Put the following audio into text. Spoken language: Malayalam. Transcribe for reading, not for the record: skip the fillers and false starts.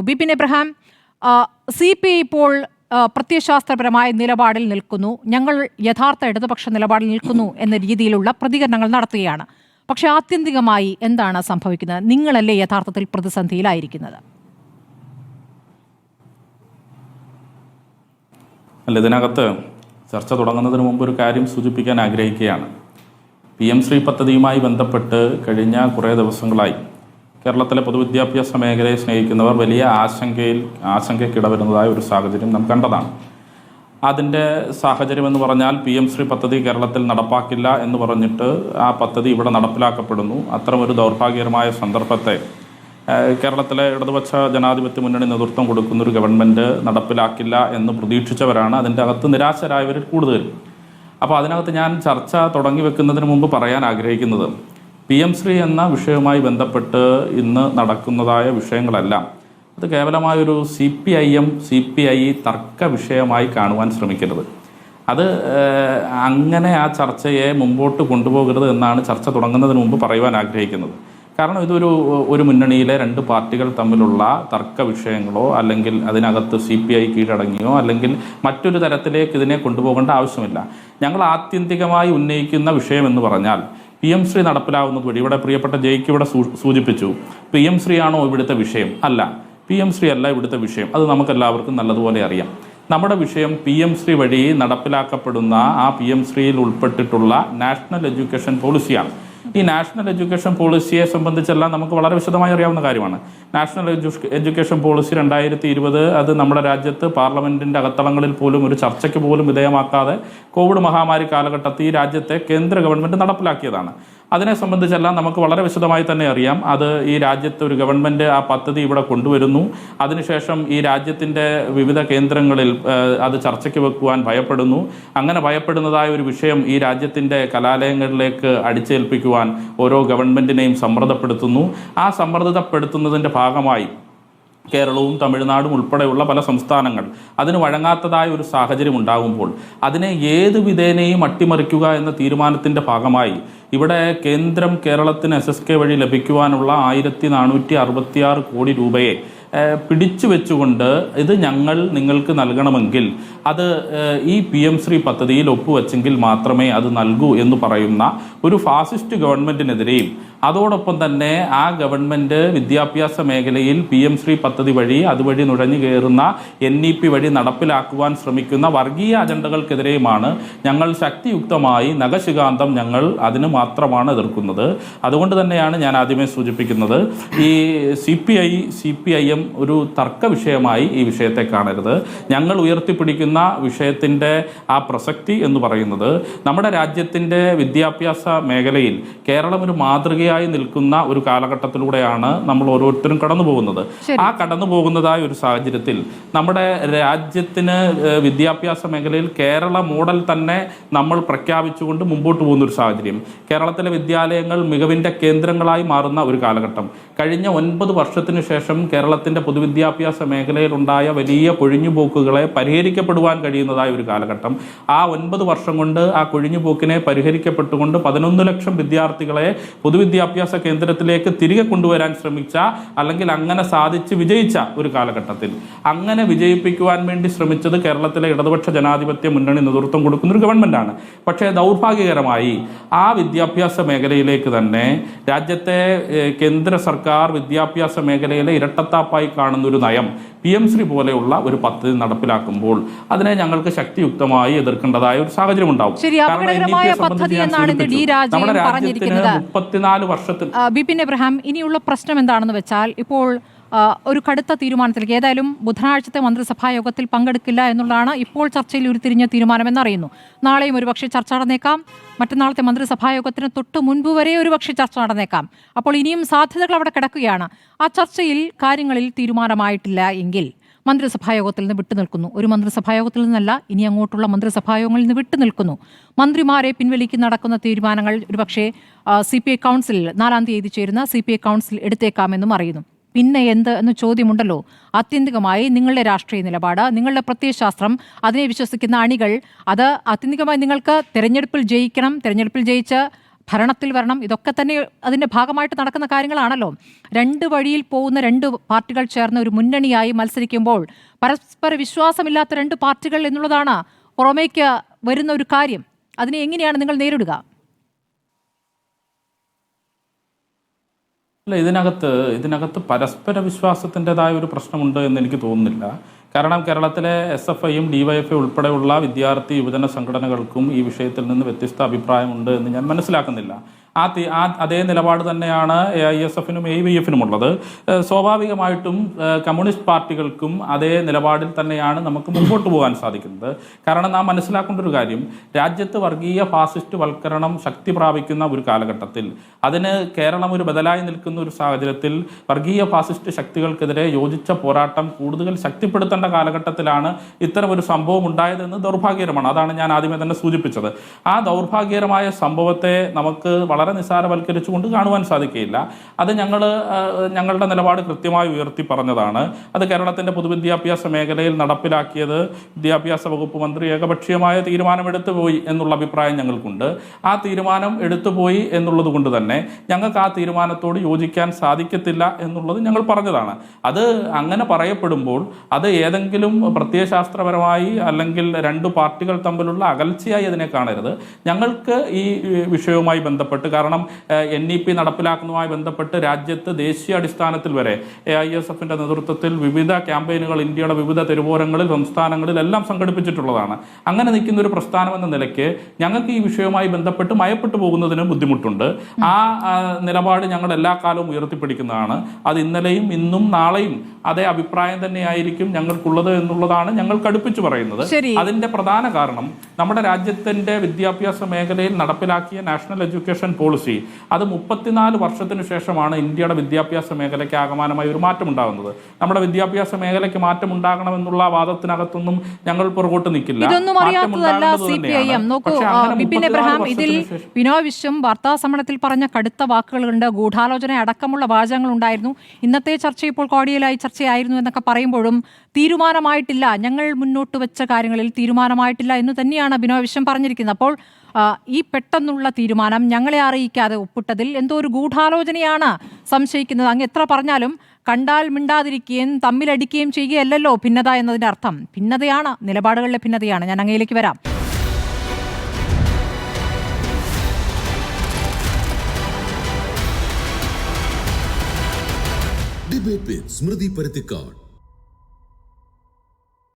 ബിപിൻ എബ്രഹാം, CPI ഇപ്പോൾ പ്രത്യയശാസ്ത്രപരമായ നിലപാടിൽ നിൽക്കുന്നു, ഞങ്ങൾ യഥാർത്ഥ ഇടതുപക്ഷ നിലപാടിൽ നിൽക്കുന്നു എന്ന രീതിയിലുള്ള പ്രതികരണങ്ങൾ നടത്തുകയാണ്. പക്ഷേ ആത്യന്തികമായി എന്താണ് സംഭവിക്കുന്നത്? നിങ്ങളല്ലേ യഥാർത്ഥത്തിൽ പ്രതിസന്ധിയിലായിരിക്കുന്നത്? അല്ല, ഇതിനകത്ത് ചർച്ച തുടങ്ങുന്നതിന് മുമ്പ് ഒരു കാര്യം സൂചിപ്പിക്കാൻ ആഗ്രഹിക്കുകയാണ്. PM ശ്രീ പദ്ധതിയുമായി ബന്ധപ്പെട്ട് കഴിഞ്ഞ കുറേ ദിവസങ്ങളായി കേരളത്തിലെ പൊതുവിദ്യാഭ്യാസ മേഖലയെ സ്നേഹിക്കുന്നവർ വലിയ ആശങ്കയ്ക്കിടവരുന്നതായ ഒരു സാഹചര്യം നാം കണ്ടതാണ്. അതിൻ്റെ സാഹചര്യം എന്ന് പറഞ്ഞാൽ PM ശ്രീ പദ്ധതി കേരളത്തിൽ നടപ്പാക്കില്ല എന്ന് പറഞ്ഞിട്ട് ആ പദ്ധതി ഇവിടെ നടപ്പിലാക്കപ്പെടുന്നു. അത്തരമൊരു ദൗർഭാഗ്യകരമായ സന്ദർഭത്തെ കേരളത്തിലെ ഇടതുപക്ഷ ജനാധിപത്യ മുന്നണി നേതൃത്വം കൊടുക്കുന്നൊരു ഗവൺമെൻറ് നടപ്പിലാക്കില്ല എന്ന് പ്രതീക്ഷിച്ചവരാണ് അതിൻ്റെ അകത്ത് നിരാശരായവരിൽ കൂടുതലും. അപ്പോൾ അതിനകത്ത് ഞാൻ ചർച്ച തുടങ്ങി വെക്കുന്നതിന് മുമ്പ് പറയാൻ ആഗ്രഹിക്കുന്നത്, PM ശ്രീ എന്ന വിഷയവുമായി ബന്ധപ്പെട്ട് ഇന്ന് നടക്കുന്നതായ വിഷയങ്ങളെല്ലാം അത് കേവലമായൊരു CPI തർക്ക വിഷയമായി കാണുവാൻ ശ്രമിക്കരുത്. അത് അങ്ങനെ ആ ചർച്ചയെ മുമ്പോട്ട് കൊണ്ടുപോകരുത് എന്നാണ് ചർച്ച തുടങ്ങുന്നതിന് മുമ്പ് പറയുവാൻ ആഗ്രഹിക്കുന്നത്. കാരണം ഒരു മുന്നണിയിലെ രണ്ട് പാർട്ടികൾ തമ്മിലുള്ള തർക്ക വിഷയങ്ങളോ അല്ലെങ്കിൽ അതിനകത്ത് CPI കീഴടങ്ങിയോ അല്ലെങ്കിൽ മറ്റൊരു തരത്തിലേക്ക് ഇതിനെ കൊണ്ടുപോകേണ്ട ആവശ്യമില്ല. ഞങ്ങൾ ആത്യന്തികമായി ഉന്നയിക്കുന്ന വിഷയം എന്ന് പറഞ്ഞാൽ PM ശ്രീ നടപ്പിലാവുന്നത് വഴി, ഇവിടെ പ്രിയപ്പെട്ട ജയ്ക്ക് ഇവിടെ സൂചിപ്പിച്ചു, PM ശ്രീ ആണോ ഇവിടുത്തെ വിഷയം? അല്ല, PM ശ്രീ അല്ല ഇവിടുത്തെ വിഷയം. അത് നമുക്കെല്ലാവർക്കും നല്ലതുപോലെ അറിയാം. നമ്മുടെ വിഷയം PM ശ്രീ വഴി നടപ്പിലാക്കപ്പെടുന്ന ആ PM ശ്രീയിൽ ഉൾപ്പെട്ടിട്ടുള്ള നാഷണൽ എഡ്യൂക്കേഷൻ പോളിസിയാണ്. ഈ നാഷണൽ എഡ്യൂക്കേഷൻ പോളിസിയെ സംബന്ധിച്ചെല്ലാം നമുക്ക് വളരെ വിശദമായി അറിയാവുന്ന കാര്യമാണ്. നാഷണൽ എഡ്യൂക്കേഷൻ പോളിസി 2020 അത് നമ്മുടെ രാജ്യത്ത് പാർലമെന്റിന്റെ അകത്തളങ്ങളിൽ പോലും ഒരു ചർച്ചയ്ക്ക് പോലും വിധേയമാക്കാതെ കോവിഡ് മഹാമാരി കാലഘട്ടത്തിൽ ഈ രാജ്യത്തെ കേന്ദ്ര ഗവൺമെന്റ് നടപ്പിലാക്കിയതാണ്. അതിനെ സംബന്ധിച്ചെല്ലാം നമുക്ക് വളരെ വിശദമായി തന്നെ അറിയാം. അത് ഈ രാജ്യത്ത് ഒരു ഗവൺമെൻറ് ആ പദ്ധതി ഇവിടെ കൊണ്ടുവരുന്നു. അതിനുശേഷം ഈ രാജ്യത്തിൻ്റെ വിവിധ കേന്ദ്രങ്ങളിൽ അത് ചർച്ചയ്ക്ക് വെക്കുവാൻ ഭയപ്പെടുന്നു. അങ്ങനെ ഭയപ്പെടുന്നതായ ഒരു വിഷയം ഈ രാജ്യത്തിൻ്റെ കലാലയങ്ങളിലേക്ക് അടിച്ചേൽപ്പിക്കുവാൻ ഓരോ ഗവൺമെൻറ്റിനെയും സമ്മർദ്ദപ്പെടുത്തുന്നു. ആ സമ്മർദ്ദപ്പെടുത്തുന്നതിൻ്റെ ഭാഗമായി കേരളവും തമിഴ്നാടും ഉൾപ്പെടെയുള്ള പല സംസ്ഥാനങ്ങൾ അതിന് വഴങ്ങാത്തതായ ഒരു സാഹചര്യം ഉണ്ടാകുമ്പോൾ അതിനെ ഏത് വിധേനയും അട്ടിമറിക്കുക എന്ന തീരുമാനത്തിൻ്റെ ഭാഗമായി ഇവിടെ കേന്ദ്രം കേരളത്തിന് SSK വഴി ലഭിക്കുവാനുള്ള 1466 കോടി രൂപയെ പിടിച്ചു വെച്ചുകൊണ്ട് ഇത് ഞങ്ങൾ നിങ്ങൾക്ക് നൽകണമെങ്കിൽ അത് ഈ PM ശ്രീ പദ്ധതിയിൽ ഒപ്പുവെച്ചെങ്കിൽ മാത്രമേ അത് നൽകൂ എന്ന് പറയുന്ന ഒരു ഫാസിസ്റ്റ് ഗവൺമെൻറ്റിനെതിരെയും അതോടൊപ്പം തന്നെ ആ ഗവൺമെൻറ് വിദ്യാഭ്യാസ മേഖലയിൽ PM ശ്രീ പദ്ധതി വഴി അതുവഴി നുഴഞ്ഞു കയറുന്ന NEP വഴി നടപ്പിലാക്കുവാൻ ശ്രമിക്കുന്ന വർഗീയ അജണ്ടകൾക്കെതിരെയുമാണ് ഞങ്ങൾ ശക്തിയുക്തമായി നഖശികാന്തം ഞങ്ങൾ അതിന് മാത്രമാണ് എതിർക്കുന്നത്. അതുകൊണ്ട് തന്നെയാണ് ഞാൻ ആദ്യമേ സൂചിപ്പിക്കുന്നത്, ഈ CPIM ഒരു തർക്ക വിഷയമായി ഈ വിഷയത്തെ കാണരുത്. ഞങ്ങൾ ഉയർത്തിപ്പിടിക്കുന്ന വിഷയത്തിൻ്റെ ആ പ്രസക്തി എന്ന് പറയുന്നത് നമ്മുടെ രാജ്യത്തിൻ്റെ വിദ്യാഭ്യാസ മേഖലയിൽ കേരളം ഒരു മാതൃകയായി നിൽക്കുന്ന ഒരു കാലഘട്ടത്തിലൂടെയാണ് നമ്മൾ ഓരോരുത്തരും കടന്നു പോകുന്നത്. ആ കടന്നു പോകുന്നതായ ഒരു സാഹചര്യത്തിൽ നമ്മുടെ രാജ്യത്തിന് വിദ്യാഭ്യാസ മേഖലയിൽ കേരള മോഡൽ തന്നെ നമ്മൾ പ്രഖ്യാപിച്ചുകൊണ്ട് മുമ്പോട്ട് പോകുന്ന ഒരു സാഹചര്യം, കേരളത്തിലെ വിദ്യാലയങ്ങൾ മികവിൻ്റെ കേന്ദ്രങ്ങളായി മാറുന്ന ഒരു കാലഘട്ടം, കഴിഞ്ഞ 9 വർഷത്തിന് ശേഷം കേരളത്തിൻ്റെ പൊതുവിദ്യാഭ്യാസ മേഖലയിലുണ്ടായ വലിയ കൊഴിഞ്ഞുപോക്കുകളെ പരിഹരിക്കപ്പെടുവാൻ കഴിയുന്നതായ ഒരു കാലഘട്ടം, ആ 9 വർഷം കൊണ്ട് ആ കൊഴിഞ്ഞുപോക്കിനെ പരിഹരിക്കപ്പെട്ടുകൊണ്ട് 11 ലക്ഷം വിദ്യാർത്ഥികളെ പൊതുവിദ്യാഭ്യാസ കേന്ദ്രത്തിലേക്ക് തിരികെ കൊണ്ടുവരാൻ ശ്രമിച്ച അല്ലെങ്കിൽ അങ്ങനെ സാധിച്ച് വിജയിച്ച ഒരു കാലഘട്ടത്തിൽ അങ്ങനെ വിജയിപ്പിക്കുവാൻ വേണ്ടി ശ്രമിച്ചത് കേരളത്തിലെ ഇടതുപക്ഷ ജനാധിപത്യ മുന്നണി നേതൃത്വം കൊടുക്കുന്നൊരു ഗവൺമെൻറ്റാണ്. പക്ഷേ ദൗർഭാഗ്യകരമായി ആ വിദ്യാഭ്യാസ മേഖലയിലേക്ക് തന്നെ രാജ്യത്തെ കേന്ദ്ര സർക്കാർ വിദ്യാഭ്യാസ മേഖലയിലെ ഇരട്ടത്താപ്പായി കാണുന്ന ഒരു നയം PM ശ്രീ പോലെയുള്ള ഒരു പദ്ധതി നടപ്പിലാക്കുമ്പോൾ അതിനെ ഞങ്ങൾക്ക് ശക്തിയുക്തമായി എതിർക്കേണ്ടതായ ഒരു സാഹചര്യം ഉണ്ടാവും. നമ്മുടെ രാജ്യത്തിന് 34 വർഷത്തിൽ. ബിപിൻ എബ്രഹാം, ഇനിയുള്ള പ്രശ്നം എന്താണെന്ന് വെച്ചാൽ ഇപ്പോൾ ഒരു കടുത്ത തീരുമാനത്തിലേക്ക്, ഏതായാലും ബുധനാഴ്ചത്തെ മന്ത്രിസഭാ യോഗത്തിൽ പങ്കെടുക്കില്ല എന്നുള്ളതാണ് ഇപ്പോൾ ചർച്ചയിൽ ഉരുത്തിരിഞ്ഞ തീരുമാനമെന്നറിയുന്നു. നാളെയും ഒരുപക്ഷെ ചർച്ച നടന്നേക്കാം, മറ്റന്നാളത്തെ മന്ത്രിസഭാ യോഗത്തിന് തൊട്ട് മുൻപ് വരെ ഒരുപക്ഷെ ചർച്ച നടന്നേക്കാം. അപ്പോൾ ഇനിയും സാധ്യതകൾ അവിടെ കിടക്കുകയാണ്. ആ ചർച്ചയിൽ കാര്യങ്ങളിൽ തീരുമാനമായിട്ടില്ല എങ്കിൽ മന്ത്രിസഭായോഗത്തിൽ നിന്ന് വിട്ടുനിൽക്കുന്നു. ഒരു മന്ത്രിസഭായോഗത്തിൽ നിന്നല്ല, ഇനി അങ്ങോട്ടുള്ള മന്ത്രിസഭായോഗങ്ങളിൽ നിന്ന് വിട്ടുനിൽക്കുന്നു. മന്ത്രിമാരെ പിൻവലിക്കുന്ന നടക്കുന്ന തീരുമാനങ്ങൾ ഒരുപക്ഷെ CPI കൗൺസിൽ 4-ാം തീയതി ചേരുന്ന CPI കൗൺസിൽ എടുത്തേക്കാമെന്നും അറിയുന്നു. പിന്നെ എന്ത് എന്ന ചോദ്യമുണ്ടല്ലോ. ആത്യന്തികമായി നിങ്ങളുടെ രാഷ്ട്രീയ നിലപാട്, നിങ്ങളുടെ പ്രത്യയശാസ്ത്രം, അതിനെ വിശ്വസിക്കുന്ന അണികൾ, അത് ആത്യന്തികമായി നിങ്ങൾക്ക് തെരഞ്ഞെടുപ്പിൽ ജയിക്കണം, തെരഞ്ഞെടുപ്പിൽ ജയിച്ച് ഭരണത്തിൽ വരണം, ഇതൊക്കെ തന്നെ അതിൻ്റെ ഭാഗമായിട്ട് നടക്കുന്ന കാര്യങ്ങളാണല്ലോ. രണ്ട് വഴിയിൽ പോകുന്ന രണ്ട് പാർട്ടികൾ ചേർന്ന് ഒരു മുന്നണിയായി മത്സരിക്കുമ്പോൾ പരസ്പര വിശ്വാസമില്ലാത്ത രണ്ട് പാർട്ടികൾ എന്നുള്ളതാണ് പുറമേക്ക് വരുന്ന ഒരു കാര്യം. അതിനെ എങ്ങനെയാണ് നിങ്ങൾ നേരിടുക? അല്ല, ഇതിനകത്ത് പരസ്പര വിശ്വാസത്തിൻ്റെതായ ഒരു പ്രശ്നമുണ്ട് എന്ന് എനിക്ക് തോന്നുന്നില്ല. കാരണം കേരളത്തിലെ SFIയും DYFI ഉൾപ്പെടെയുള്ള വിദ്യാർത്ഥി യുവജന സംഘടനകൾക്കും ഈ വിഷയത്തിൽ നിന്ന് വ്യത്യസ്ത അഭിപ്രായമുണ്ട് എന്ന് ഞാൻ മനസ്സിലാക്കുന്നില്ല. അതേ നിലപാട് തന്നെയാണ് AISFനും AVFനും ഉള്ളത്. സ്വാഭാവികമായിട്ടും കമ്മ്യൂണിസ്റ്റ് പാർട്ടികൾക്കും അതേ നിലപാടിൽ തന്നെയാണ് നമുക്ക് മുമ്പോട്ട് പോകാൻ സാധിക്കുന്നത്. കാരണം നാം മനസ്സിലാക്കേണ്ട ഒരു കാര്യം, രാജ്യത്ത് വർഗീയ ഫാസിസ്റ്റ് വൽക്കരണം ശക്തി പ്രാപിക്കുന്ന ഒരു കാലഘട്ടത്തിൽ, അതിന് കേരളം ഒരു ബദലായി നിൽക്കുന്ന ഒരു സാഹചര്യത്തിൽ വർഗീയ ഫാസിസ്റ്റ് ശക്തികൾക്കെതിരെ യോജിച്ച പോരാട്ടം കൂടുതൽ ശക്തിപ്പെടുത്തേണ്ട കാലഘട്ടത്തിലാണ് ഇത്തരം ഒരു സംഭവം ഉണ്ടായതെന്ന് ദൗർഭാഗ്യകരമാണ്. അതാണ് ഞാൻ ആദ്യമേ തന്നെ സൂചിപ്പിച്ചത്. ആ ദൗർഭാഗ്യകരമായ സംഭവത്തെ നമുക്ക് വളരെ നിസ്സാരവൽക്കരിച്ചുകൊണ്ട് കാണുവാൻ സാധിക്കുകയില്ല. അത് ഞങ്ങളുടെ നിലപാട് കൃത്യമായി ഉയർത്തി പറഞ്ഞതാണ്. അത് കേരളത്തിൻ്റെ പൊതുവിദ്യാഭ്യാസ മേഖലയിൽ നടപ്പിലാക്കിയത് വിദ്യാഭ്യാസ വകുപ്പ് മന്ത്രി ഏകപക്ഷീയമായ തീരുമാനമെടുത്തു പോയി എന്നുള്ള അഭിപ്രായം ഞങ്ങൾക്കുണ്ട്. ആ തീരുമാനം എടുത്തുപോയി എന്നുള്ളത് കൊണ്ട് തന്നെ ഞങ്ങൾക്ക് ആ തീരുമാനത്തോട് യോജിക്കാൻ സാധിക്കത്തില്ല എന്നുള്ളത് ഞങ്ങൾ പറഞ്ഞതാണ്. അത് അങ്ങനെ പറയപ്പെടുമ്പോൾ അത് ഏതെങ്കിലും പ്രത്യയശാസ്ത്രപരമായി അല്ലെങ്കിൽ രണ്ടു പാർട്ടികൾ തമ്മിലുള്ള അകൽച്ചയായി അതിനെ കാണരുത്. ഞങ്ങൾക്ക് ഈ വിഷയവുമായി ബന്ധപ്പെട്ട്, കാരണം NEP നടപ്പിലാക്കുന്നതുമായി ബന്ധപ്പെട്ട് രാജ്യത്ത് ദേശീയ അടിസ്ഥാനത്തിൽ വരെ AISFന്റെ നേതൃത്വത്തിൽ വിവിധ ക്യാമ്പയിനുകൾ ഇന്ത്യയുടെ വിവിധ തെരുവോരങ്ങളിൽ, സംസ്ഥാനങ്ങളിലെല്ലാം സംഘടിപ്പിച്ചിട്ടുള്ളതാണ്. അങ്ങനെ നിൽക്കുന്ന ഒരു പ്രസ്ഥാനം എന്ന നിലയ്ക്ക് ഞങ്ങൾക്ക് ഈ വിഷയവുമായി ബന്ധപ്പെട്ട് മയപ്പെട്ടു പോകുന്നതിന് ബുദ്ധിമുട്ടുണ്ട്. ആ നിലപാട് ഞങ്ങൾ എല്ലാ കാലവും ഉയർത്തിപ്പിടിക്കുന്നതാണ്. അത് ഇന്നലെയും ഇന്നും നാളെയും അതേ അഭിപ്രായം തന്നെയായിരിക്കും ഞങ്ങൾക്കുള്ളത് എന്നുള്ളതാണ് ഞങ്ങൾ കടുപ്പിച്ചു പറയുന്നത്. അതിന്റെ പ്രധാന കാരണം നമ്മുടെ രാജ്യത്തിന്റെ വിദ്യാഭ്യാസ മേഖലയിൽ നടപ്പിലാക്കിയ നാഷണൽ എഡ്യൂക്കേഷൻ പോളിസി, അത് 34 വർഷത്തിന് ശേഷമാണ് ഇന്ത്യയുടെ വിദ്യാഭ്യാസ മേഖലയ്ക്ക് ആകമാനമായി ഒരു മാറ്റം ഉണ്ടാകുന്നത്. നമ്മുടെ വിദ്യാഭ്യാസ മേഖലയ്ക്ക് മാറ്റം ഉണ്ടാകണമെന്നുള്ള വാദത്തിനകത്തൊന്നും ഞങ്ങൾ പുറകോട്ട് നിൽക്കില്ല. ഇതൊന്നും അറിയാത്തതല്ല CPIM. നോക്കൂ ബിപിൻ എബ്രഹാം, ഇതിൽ ബിനോയ് വിശ്വം വാർത്താ സമ്മേളനത്തിൽ പറഞ്ഞ കടുത്ത വാക്കുകളുണ്ട്. ഗൂഢാലോചന അടക്കമുള്ള വാചകങ്ങൾ ഉണ്ടായിരുന്നു. ഇന്നത്തെ ചർച്ച ഇപ്പോൾ കോടിയലായി ചർച്ചയായിരുന്നു എന്നൊക്കെ പറയുമ്പോഴും തീരുമാനമായിട്ടില്ല, ഞങ്ങൾ മുന്നോട്ട് വെച്ച കാര്യങ്ങളിൽ തീരുമാനമായിട്ടില്ല എന്ന് തന്നെയാണ് ബിനോയ് വിശ്വം പറഞ്ഞിരിക്കുന്നത്. അപ്പോൾ ഈ പെട്ടെന്നുള്ള തീരുമാനം ഞങ്ങളെ അറിയിക്കാതെ ഒപ്പിട്ടതിൽ എന്തോ ഒരു ഗൂഢാലോചനയാണ് സംശയിക്കുന്നത്. അങ്ങ് എത്ര പറഞ്ഞാലും കണ്ടാൽ മിണ്ടാതിരിക്കുകയും തമ്മിലടിക്കുകയും ചെയ്യുകയല്ലല്ലോ ഭിന്നത എന്നതിൻ്റെ അർത്ഥം. ഭിന്നതയാണ്, നിലപാടുകളിലെ ഭിന്നതയാണ്. ഞാൻ അങ്ങയിലേക്ക് വരാം. ഡിബേറ്റ് വിത്ത് സ്മൃതി പരുത്തിക്കാട്.